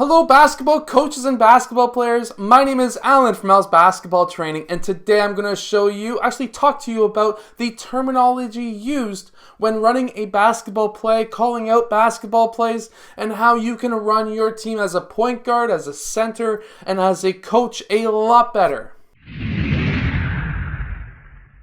Hello basketball coaches and basketball players, my name is Alan from Al's Basketball Training, and today I'm going to talk to you about the terminology used when running a basketball play, calling out basketball plays, and how you can run your team as a point guard, as a center, and as a coach a lot better.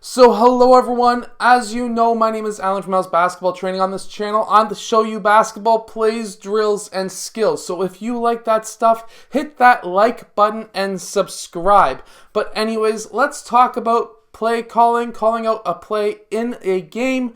So hello everyone, as you know, my name is Alan from Al's Basketball Training. On this channel, I'm to show you basketball plays, drills, and skills. So if you like that stuff, hit that like button and subscribe. But anyways, let's talk about play calling out a play in a game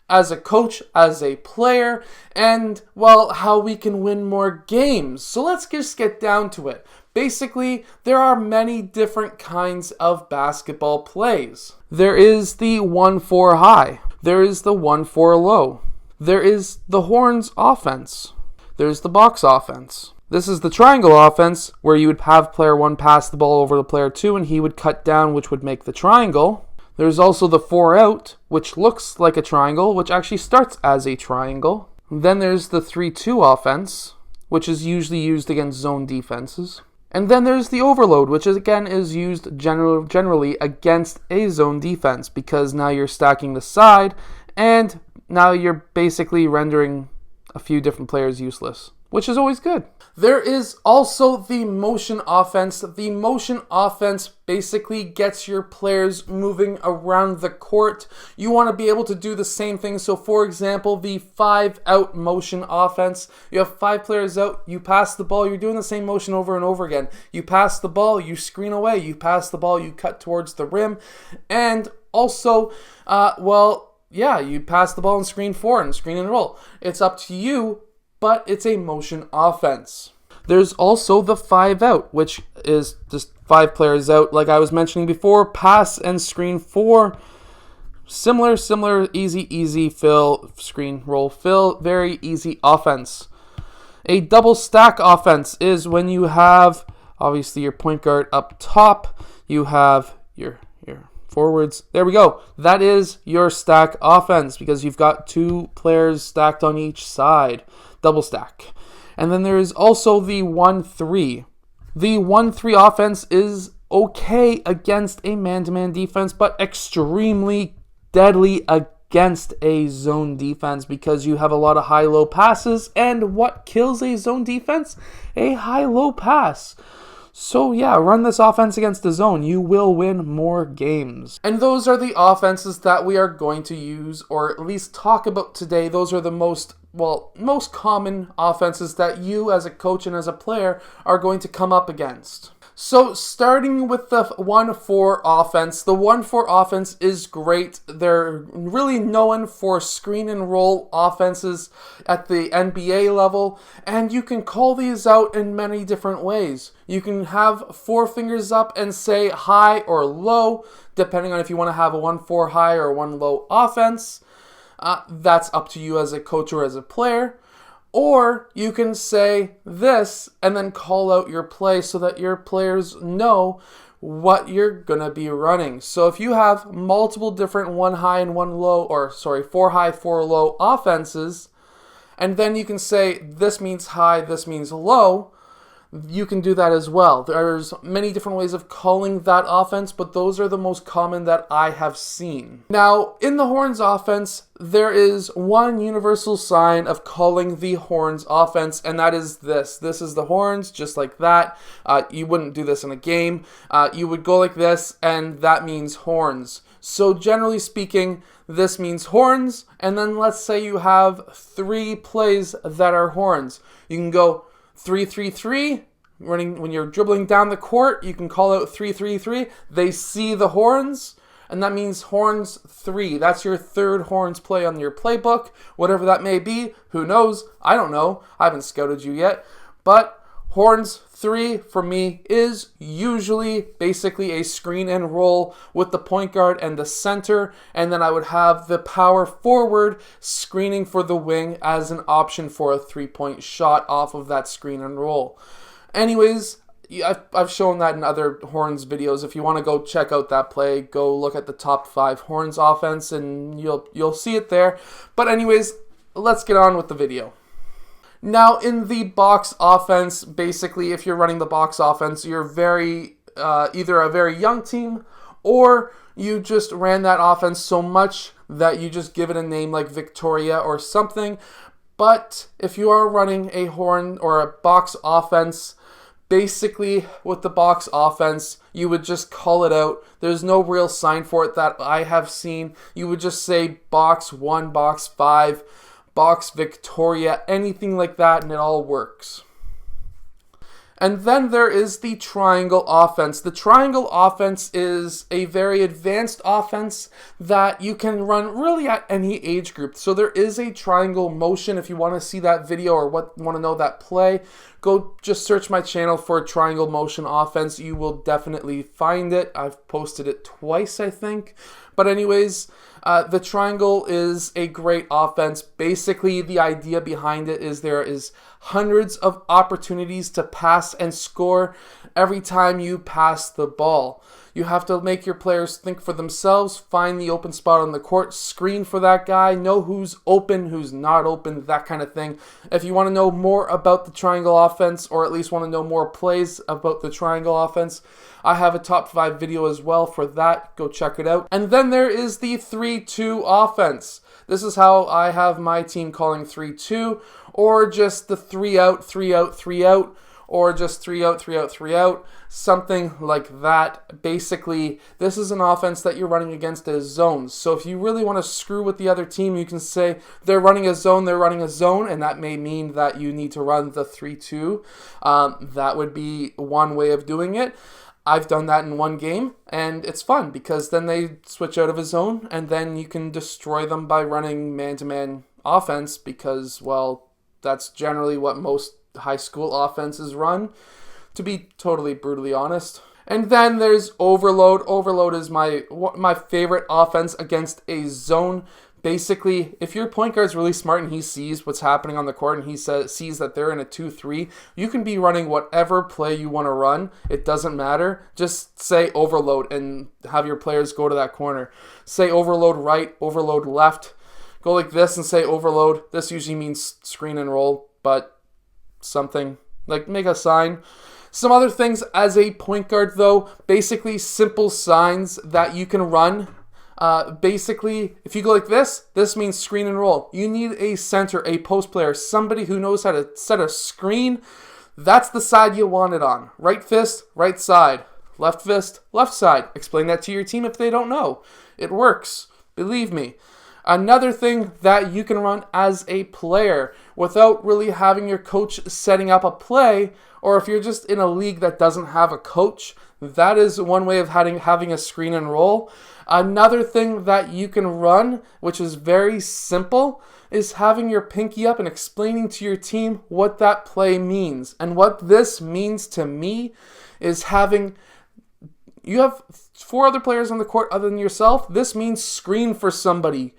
as a coach, as a player, and, well, how we can win more games. So let's just get down to it. Basically, there are many different kinds of basketball plays. There is the 1-4 high. There is the 1-4 low. There is the horns offense. There's the box offense. This is the triangle offense, where you would have player 1 pass the ball over to player 2 and he would cut down, which would make the triangle. There's also the 4 out, which looks like a triangle, which actually starts as a triangle. Then there's the 3-2 offense, which is usually used against zone defenses. And then there's the overload, which is used generally against a zone defense, because now you're stacking the side and now you're basically rendering a few different players useless, which is always good. There is also the motion offense. The motion offense basically gets your players moving around the court. You want to be able to do the same thing. So for example, the 5-out motion offense. You have 5 players out, you pass the ball, you're doing the same motion over and over again. You pass the ball, you screen away. You pass the ball, you cut towards the rim. And also, you pass the ball and screen 4 and screen and roll. It's up to you, but it's a motion offense. There's also the 5-out, which is just 5 players out, like I was mentioning before, pass and screen 4. Similar, easy fill, screen, roll, fill, very easy offense. A double stack offense is when you have, obviously, your point guard up top, you have your forwards. There we go. That is your stack offense, because you've got 2 players stacked on each side. Double stack. And then there is also the 1-3. The 1-3 offense is okay against a man-to-man defense, but extremely deadly against a zone defense, because you have a lot of high-low passes. And what kills a zone defense? A high-low pass. So yeah, run this offense against the zone. You will win more games. And those are the offenses that we are going to use, or at least talk about today. Those are the most common offenses that you as a coach and as a player are going to come up against. So starting with the 1-4 offense, the 1-4 offense is great. They're really known for screen and roll offenses at the NBA level, and you can call these out in many different ways. You can have 4 fingers up and say high or low, depending on if you want to have a 1-4 high or 1 low offense. That's up to you as a coach or as a player. Or you can say this and then call out your play so that your players know what you're going to be running. So if you have multiple different 1 high and 1 low, 4 high, 4 low offenses, and then you can say this means high, this means low, you can do that as well. There's many different ways of calling that offense, but those are the most common that I have seen. Now, in the horns offense, there is one universal sign of calling the horns offense, and that is this. This is the horns, just like that. You wouldn't do this in a game. You would go like this, and that means horns. So generally speaking, this means horns, and then let's say you have 3 plays that are horns. You can go 3-3-3, running when you're dribbling down the court, you can call out 3-3-3. They see the horns, and that means horns 3. That's your 3rd horns play on your playbook, whatever that may be. Who knows? I don't know. I haven't scouted you yet. But horns 3 for me is usually basically a screen and roll with the point guard and the center, and then I would have the power forward screening for the wing as an option for a 3-point shot off of that screen and roll. Anyways, I've shown that in other horns videos. If you want to go check out that play, go look at the top 5 horns offense and you'll see it there. But anyways, let's get on with the video. Now, in the box offense, basically, if you're running the box offense, you're either a very young team, or you just ran that offense so much that you just give it a name like Victoria or something. But if you are running a horn or a box offense, basically with the box offense, you would just call it out. There's no real sign for it that I have seen. You would just say box 1, box 5, box Victoria, anything like that, and it all works. And then there is the triangle offense. The triangle offense is a very advanced offense that you can run really at any age group. So there is a triangle motion. If you want to see that video or want to know that play, go just search my channel for triangle motion offense. You will definitely find it. I've posted it twice, I think. But anyways, the triangle is a great offense. Basically, the idea behind it is there is hundreds of opportunities to pass and score every time you pass the ball. You have to make your players think for themselves, find the open spot on the court, screen for that guy, know who's open, who's not open, that kind of thing. If you want to know more about the triangle offense, or at least want to know more plays about the triangle offense, I have a top 5 video as well for that. Go check it out. And then there is the 3-2 offense. This is how I have my team calling 3-2, or just the 3 out, 3 out, 3 out, or just 3 out, 3 out, 3 out, something like that. Basically, this is an offense that you're running against as zones. So if you really want to screw with the other team, you can say they're running a zone, and that may mean that you need to run the 3-2. That would be one way of doing it. I've done that in one game, and it's fun because then they switch out of a zone, and then you can destroy them by running man-to-man offense because, well, that's generally what most high school offenses run, to be totally brutally honest. And then there's overload. Overload is my favorite offense against a zone. Basically, if your point guard's really smart and he sees what's happening on the court and he sees that they're in a 2-3, you can be running whatever play you want to run. It doesn't matter. Just say overload and have your players go to that corner. Say overload right, overload left. Go like this and say overload. This usually means screen and roll, but something like make a sign. Some other things as a point guard though, basically simple signs that you can run. Basically, if you go like this means screen and roll. You need a center, a post player, somebody who knows how to set a screen. That's the side you want it on. Right fist, right side. Left fist, left side. Explain that to your team if they don't know. It works. Believe me. Another thing that you can run as a player without really having your coach setting up a play, or if you're just in a league that doesn't have a coach, that is one way of having a screen and roll. Another thing that you can run, which is very simple, is having your pinky up and explaining to your team what that play means. And what this means to me is you have 4 other players on the court other than yourself. This means screen for somebody.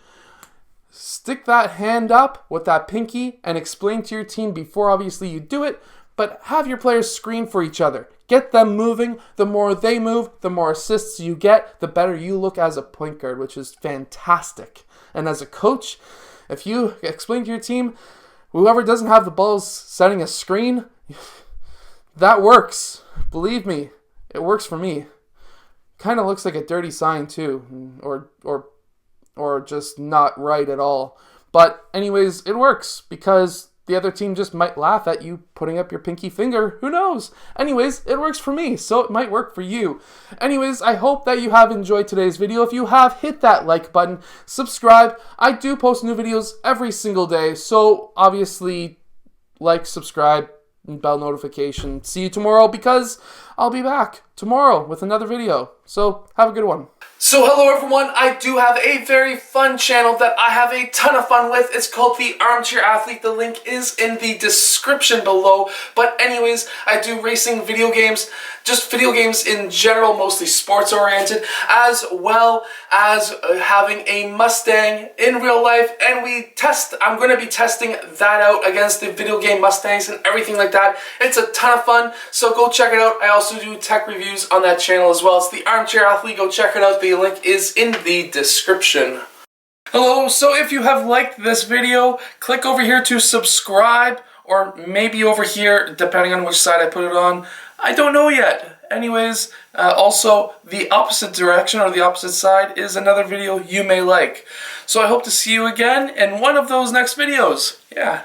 Stick that hand up with that pinky and explain to your team before obviously you do it, but have your players screen for each other. Get them moving. The more they move, the more assists you get, the better you look as a point guard, which is fantastic. And as a coach, if you explain to your team, whoever doesn't have the balls setting a screen, that works. Believe me, it works for me. Kind of looks like a dirty sign too, or just not right at all. But anyways, it works because the other team just might laugh at you putting up your pinky finger. Who knows? Anyways, it works for me, so it might work for you. Anyways, I hope that you have enjoyed today's video. If you have, hit that like button, subscribe. I do post new videos every single day, so obviously like, subscribe, and bell notification. See you tomorrow because I'll be back tomorrow with another video. So have a good one. So hello everyone, I do have a very fun channel that I have a ton of fun with. It's called the ArmChair Athlete. The link is in the description below. But anyways, I do racing video games, just video games in general, mostly sports oriented, as well as having a Mustang in real life. And I'm going to be testing that out against the video game Mustangs and everything like that. It's a ton of fun, so go check it out. I also do tech reviews on that channel as well. It's the ArmChair Athlete. Go check it out. The link is in the description. Hello, so if you have liked this video, click over here to subscribe, or maybe over here, depending on which side I put it on. I don't know yet. Anyways, also the opposite direction or the opposite side is another video you may like. So I hope to see you again in one of those next videos. Yeah.